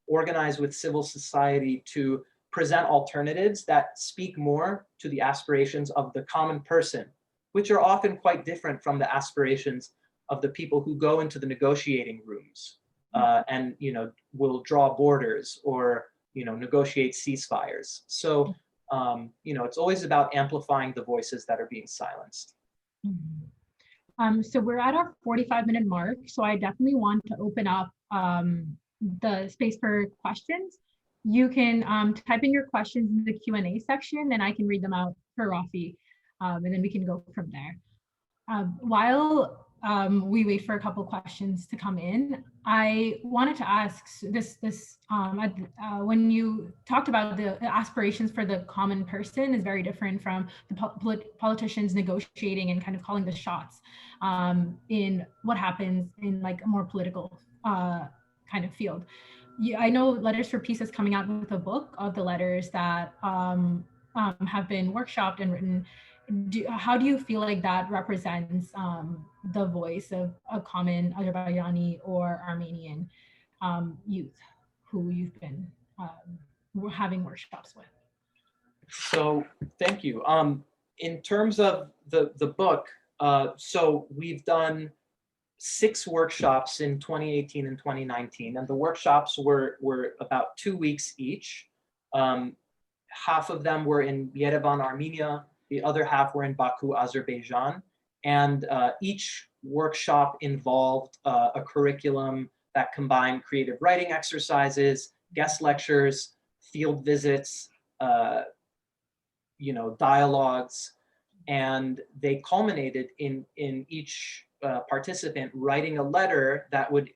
organize with civil society to present alternatives that speak more to the aspirations of the common person, which are often quite different from the aspirations of the people who go into the negotiating rooms and will draw borders or negotiate ceasefires. So it's always about amplifying the voices that are being silenced. So we're at our 45-minute mark, so I definitely want to open up the space for questions. You can type in your questions in the Q&A section, and I can read them out for Rafi, and then we can go from there. While we wait for a couple questions to come in, I wanted to ask this when you talked about the aspirations for the common person is very different from the politicians negotiating and kind of calling the shots in what happens in like a more political kind of field. I know Letters for Peace is coming out with a book of the letters that have been workshopped and written. How do you feel like that represents the voice of a common Azerbaijani or Armenian youth who you've been having workshops with? So thank you. In terms of the book, so we've done 6 workshops in 2018 and 2019, and the workshops were about 2 weeks each. Half of them were in Yerevan, Armenia. The other half were in Baku, Azerbaijan. And each workshop involved a curriculum that combined creative writing exercises, guest lectures, field visits, dialogues, and they culminated in each participant writing a letter that would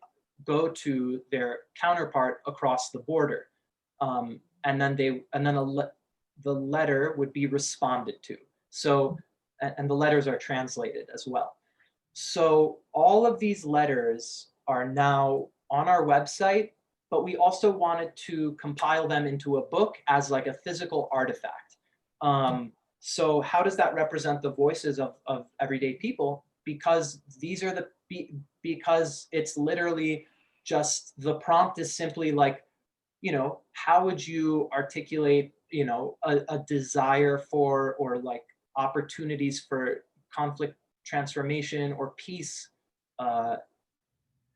go to their counterpart across the border, and then the letter would be responded to. So, and the letters are translated as well. So all of these letters are now on our website, but we also wanted to compile them into a book as like a physical artifact. So how does that represent the voices of everyday people? Because because it's literally just, the prompt is simply like, how would you articulate, a desire for, or like opportunities for conflict transformation or peace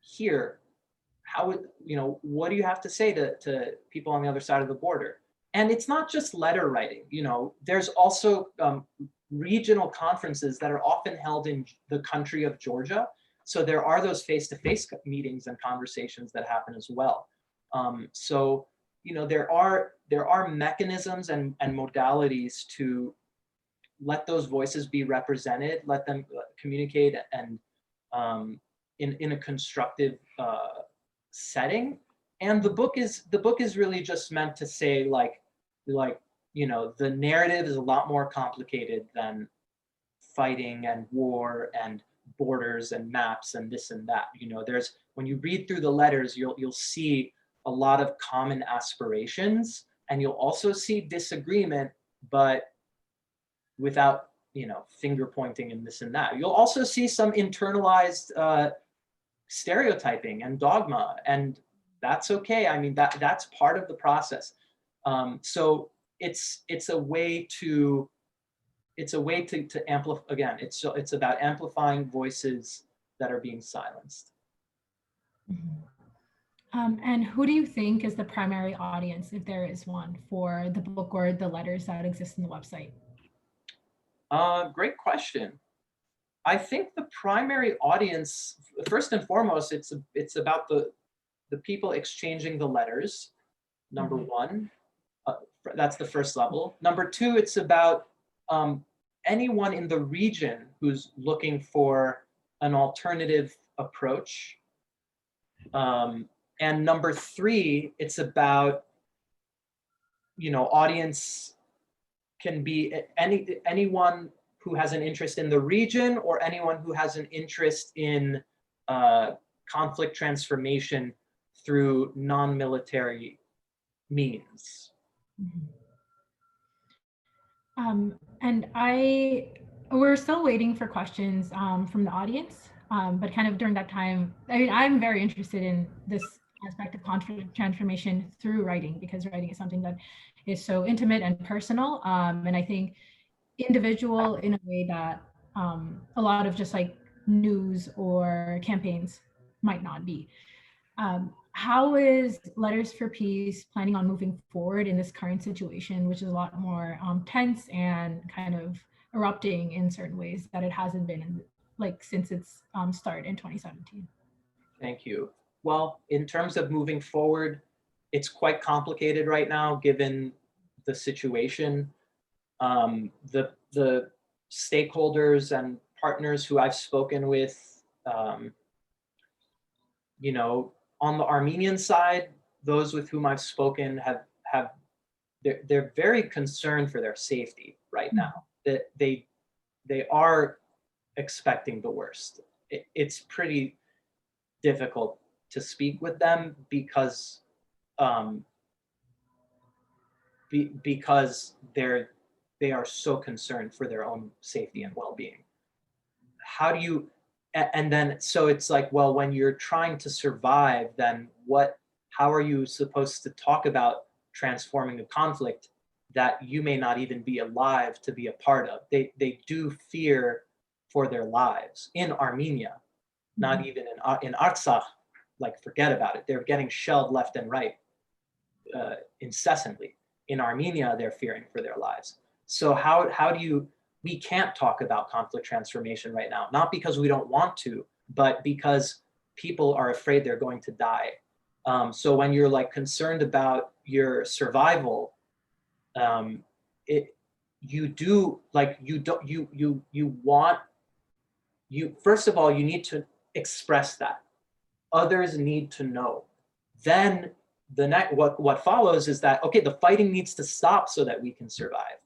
here? How would, what do you have to say to people on the other side of the border? And it's not just letter writing, there's also regional conferences that are often held in the country of Georgia. So there are those face-to-face meetings and conversations that happen as well. So, there are mechanisms and modalities to let those voices be represented, let them communicate, and in a constructive setting. And the book is really just meant to say like the narrative is a lot more complicated than fighting and war and borders and maps and this and that. There's, when you read through the letters, you'll see a lot of common aspirations, and you'll also see disagreement, but without finger pointing and this and that. You'll also see some internalized stereotyping and dogma, and that's okay. I mean, that's part of the process. So it's a way to amplify. Again, it's about amplifying voices that are being silenced. And who do you think is the primary audience, if there is one, for the book or the letters that exist in the website? Great question. I think the primary audience, first and foremost, it's about the people exchanging the letters. Number one, that's the first level. Number two, it's about anyone in the region who's looking for an alternative approach And number three, it's about, audience can be anyone who has an interest in the region or anyone who has an interest in conflict transformation through non-military means. And we're still waiting for questions from the audience, but kind of during that time, I mean, I'm very interested in this aspect of conflict transformation through writing, because writing is something that is so intimate and personal, and I think individual in a way that a lot of just like news or campaigns might not be. How is Letters for Peace planning on moving forward in this current situation, which is a lot more tense and kind of erupting in certain ways that it hasn't been since its start in 2017? Thank you. Well, in terms of moving forward, it's quite complicated right now, given the situation. The stakeholders and partners who I've spoken with, on the Armenian side, those with whom I've spoken they're very concerned for their safety right now. That they are expecting the worst. It's pretty difficult to speak with them because because they are so concerned for their own safety and well-being. How do you, and then so it's like, well, when you're trying to survive, then how are you supposed to talk about transforming a conflict that you may not even be alive to be a part of? They do fear for their lives in Armenia, not even in Artsakh. Like, forget about it. They're getting shelled left and right incessantly. In Armenia, they're fearing for their lives. So how do you, we can't talk about conflict transformation right now, not because we don't want to, but because people are afraid they're going to die. So when you're like concerned about your survival, first of all, you need to express that. Others need to know. Then what follows is that, okay, the fighting needs to stop so that we can survive.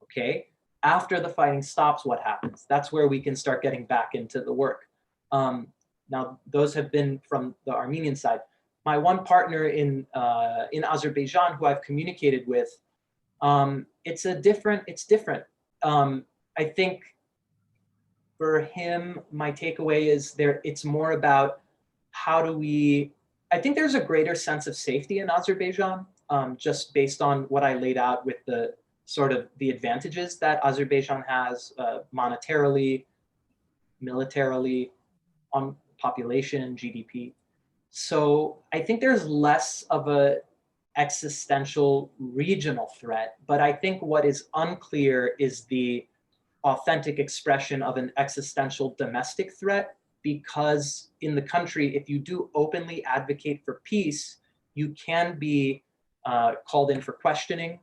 Okay, after the fighting stops, what happens? That's where we can start getting back into the work. Now, those have been from the Armenian side. My one partner in Azerbaijan, who I've communicated with, it's different. I think for him, my takeaway is it's more about I think there's a greater sense of safety in Azerbaijan, just based on what I laid out with the sort of the advantages that Azerbaijan has monetarily, militarily, on population, GDP. So I think there's less of a existential regional threat, but I think what is unclear is the authentic expression of an existential domestic threat, because in the country, if you do openly advocate for peace, you can be called in for questioning,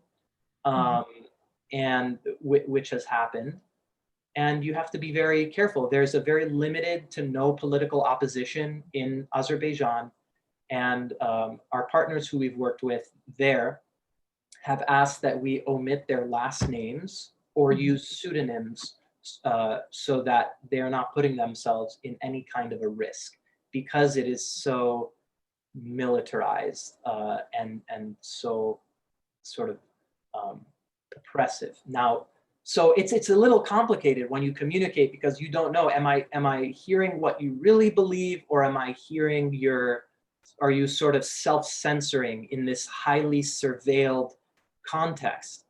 and which has happened. And you have to be very careful. There's a very limited to no political opposition in Azerbaijan. And our partners who we've worked with there have asked that we omit their last names or use pseudonyms so that they're not putting themselves in any kind of a risk, because it is so militarized and so sort of oppressive. Now, so it's a little complicated when you communicate, because you don't know, am I hearing what you really believe, or am I hearing are you sort of self-censoring in this highly surveilled context?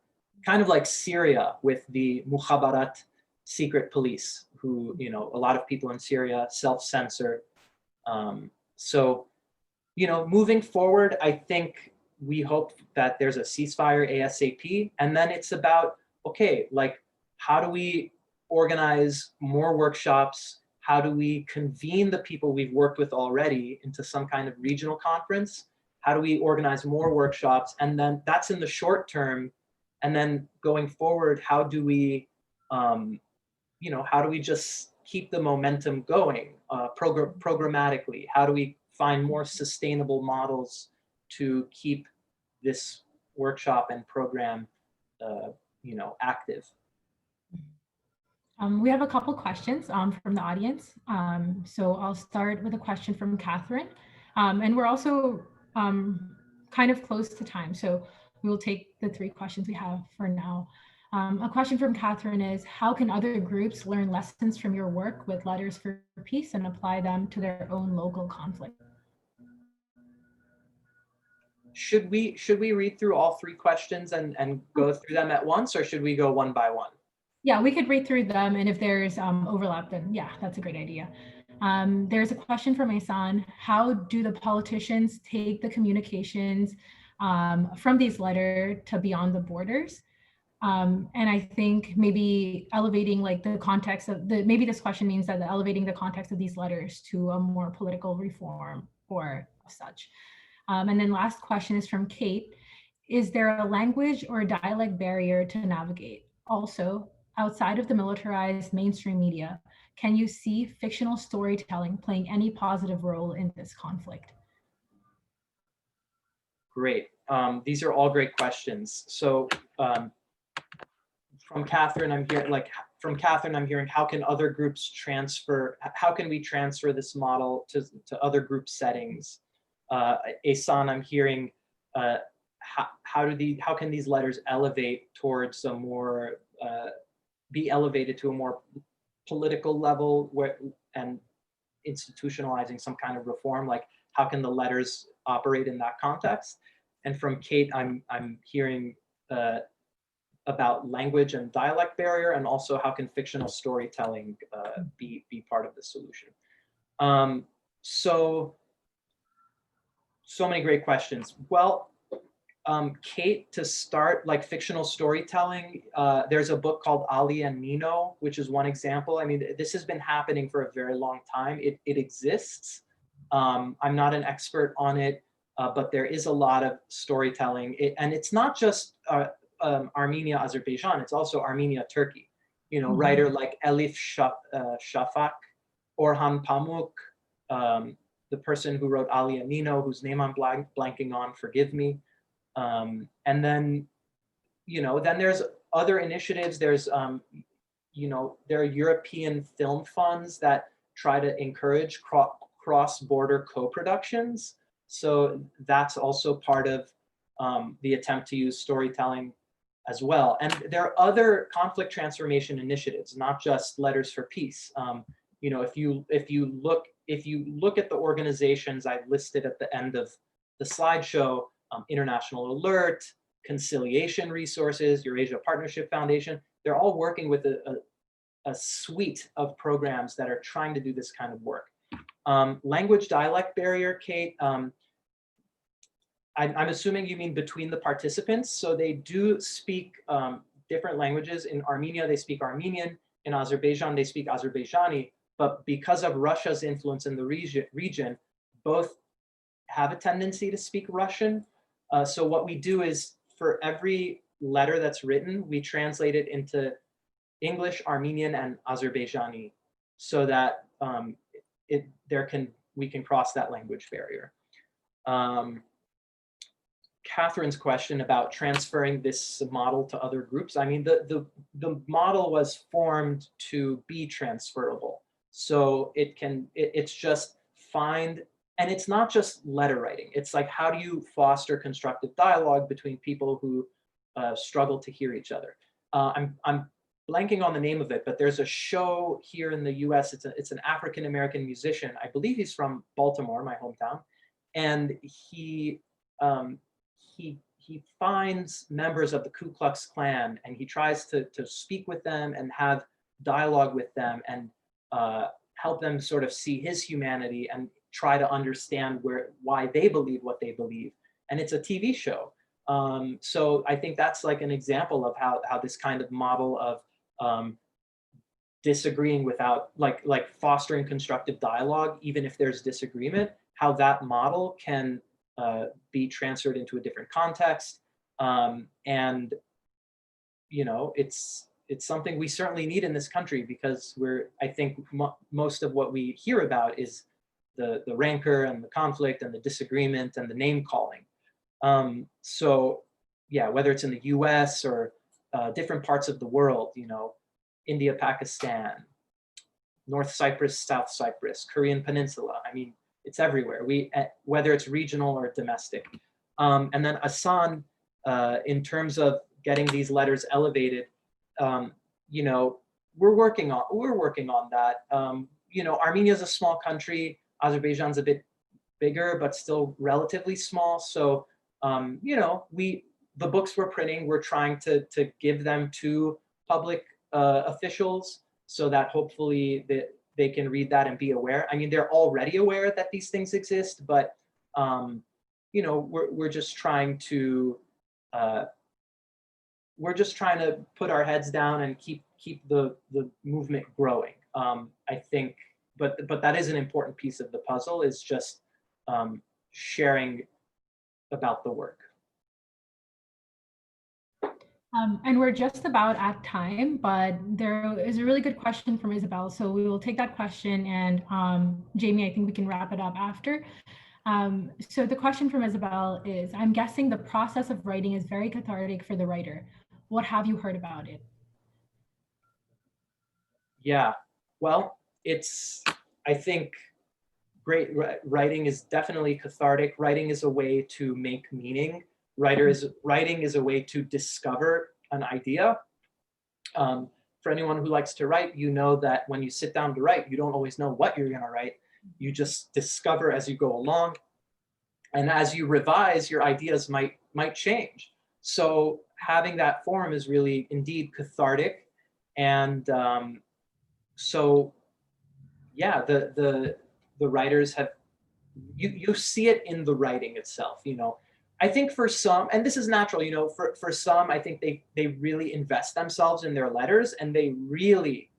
Kind of like Syria with the Mukhabarat secret police, who, a lot of people in Syria self-censor. So, moving forward, I think we hope that there's a ceasefire ASAP, and then it's about, okay, like, how do we organize more workshops? How do we convene the people we've worked with already into some kind of regional conference? How do we organize more workshops? And then that's in the short term. And then going forward, how do we just keep the momentum going programmatically? How do we find more sustainable models to keep this workshop and program, active. We have a couple questions from the audience. So I'll start with a question from Catherine. And we're also kind of close to time. So we will take the 3 questions we have for now. A question from Catherine is, how can other groups learn lessons from your work with Letters for Peace and apply them to their own local conflict? Should we read through all 3 questions and go through them at once, or should we go one by one? Yeah, we could read through them, and if there's overlap, then yeah, that's a great idea. There's a question from Asan. How do the politicians take the communications from these letters to beyond the borders? And I think maybe elevating like the context of maybe this question means that elevating the context of these letters to a more political reform or such. And then last question is from Kate. Is there a language or a dialect barrier to navigate? Also, outside of the militarized mainstream media, can you see fictional storytelling playing any positive role in this conflict? Great. These are all great questions. So from Catherine, I'm hearing how can other groups transfer, how can we transfer this model to other group settings? Asan, I'm hearing how can these letters elevate towards a more be elevated to a more political level and institutionalizing some kind of reform, like how can the letters operate in that context? And from Kate, I'm hearing about language and dialect barrier, and also how can fictional storytelling be part of the solution. So many great questions. Well, Kate, to start, like fictional storytelling, there's a book called Ali and Nino, which is one example. I mean, this has been happening for a very long time. It exists. I'm not an expert on it, but there is a lot of storytelling. And it's not just Armenia, Azerbaijan, it's also Armenia, Turkey. Writer like Elif Shafak, Orhan Pamuk, the person who wrote Ali and Nino, whose name I'm blanking on, forgive me. And then, then there's other initiatives. There's, there are European film funds that try to encourage cross-border co-productions. So that's also part of the attempt to use storytelling as well. And there are other conflict transformation initiatives, not just Letters for Peace. If you look at the organizations I've listed at the end of the slideshow, International Alert, Conciliation Resources, Eurasia Partnership Foundation, they're all working with a suite of programs that are trying to do this kind of work. Language dialect barrier, Kate, I'm assuming you mean between the participants. So they do speak different languages. In Armenia, they speak Armenian. In Azerbaijan, they speak Azerbaijani. But because of Russia's influence in the region, both have a tendency to speak Russian. So what we do is, for every letter that's written, we translate it into English, Armenian, and Azerbaijani, so that we can cross that language barrier. Catherine's question about transferring this model to other groups. I mean, the model was formed to be transferable. So it's just find, and it's not just letter writing. It's like, how do you foster constructive dialogue between people who struggle to hear each other? I'm blanking on the name of it, but there's a show here in the US. It's an African-American musician. I believe he's from Baltimore, my hometown. And he finds members of the Ku Klux Klan, and he tries to speak with them and have dialogue with them and help them sort of see his humanity and try to understand why they believe what they believe. And it's a TV show. So I think that's like an example of how this kind of model of disagreeing without like fostering constructive dialogue, even if there's disagreement, how that model can be transferred into a different context. And it's something we certainly need in this country, because I think most of what we hear about is the rancor and the conflict and the disagreement and the name calling. So yeah, whether it's in the US or different parts of the world, you know, India, Pakistan, North Cyprus, South Cyprus, Korean Peninsula. I mean, it's everywhere. Whether it's regional or domestic. And then Asan, in terms of getting these letters elevated, you know, we're working on that. You know, Armenia is a small country. Azerbaijan's a bit bigger, but still relatively small. So, you know, the books we're printing, we're trying to give them to public officials so that hopefully they can read that and be aware. I mean, they're already aware that these things exist, but you know, we're just trying to put our heads down and keep the movement growing. I think, but that is an important piece of the puzzle, is just sharing about the work. And we're just about at time, but there is a really good question from Isabel. So we will take that question, and Jamie, I think we can wrap it up after. So the question from Isabel is, I'm guessing the process of writing is very cathartic for the writer. What have you heard about it? Yeah, well, I think great writing is definitely cathartic. Writing is a way to make meaning. Writing is a way to discover an idea. For anyone who likes to write, you know that when you sit down to write, you don't always know what you're going to write. You just discover as you go along, and as you revise, your ideas might change. So having that form is really indeed cathartic, and so yeah, the writers have, you see it in the writing itself, you know. I think for some, and this is natural, you know, for some, I think they really invest themselves in their letters, and they really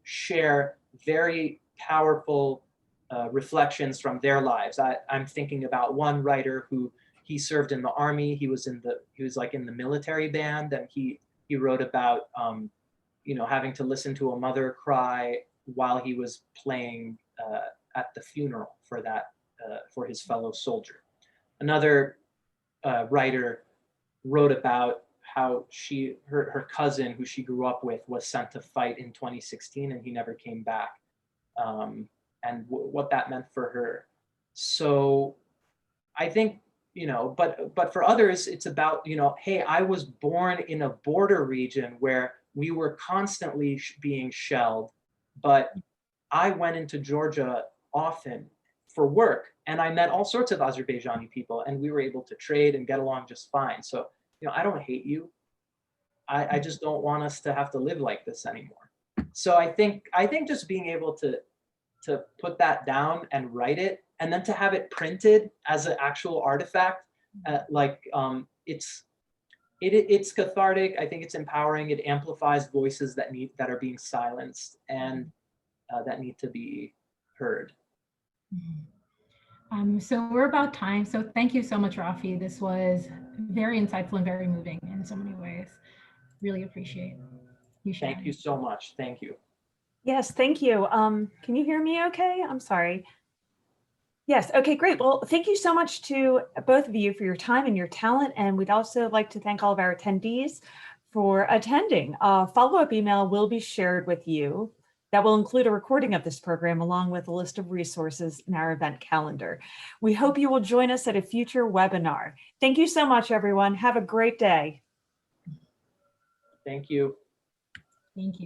share very powerful reflections from their lives. I'm thinking about one writer who, he served in the army. He was like in the military band, and he wrote about you know, having to listen to a mother cry while he was playing at the funeral for his fellow soldier. Another writer wrote about how her cousin, who she grew up with, was sent to fight in 2016, and he never came back, and what that meant for her. So I think, you know, but for others, it's about, you know, hey, I was born in a border region where we were constantly being shelled, but I went into Georgia often for work, and I met all sorts of Azerbaijani people, and we were able to trade and get along just fine. So, you know, I don't hate you. I just don't want us to have to live like this anymore. So I think just being able to put that down and write it, and then to have it printed as an actual artifact, it's cathartic. I think it's empowering. It amplifies voices that are being silenced and that need to be heard. So we're about time. So thank you so much, Rafi. This was very insightful and very moving in so many ways. Really appreciate you sharing. Thank you so much. Thank you. Yes, thank you. Can you hear me okay? I'm sorry. Yes, okay, great. Well, thank you so much to both of you for your time and your talent. And we'd also like to thank all of our attendees for attending. A follow-up email will be shared with you that will include a recording of this program along with a list of resources in our event calendar. We hope you will join us at a future webinar. Thank you so much, everyone. Have a great day. Thank you. Thank you.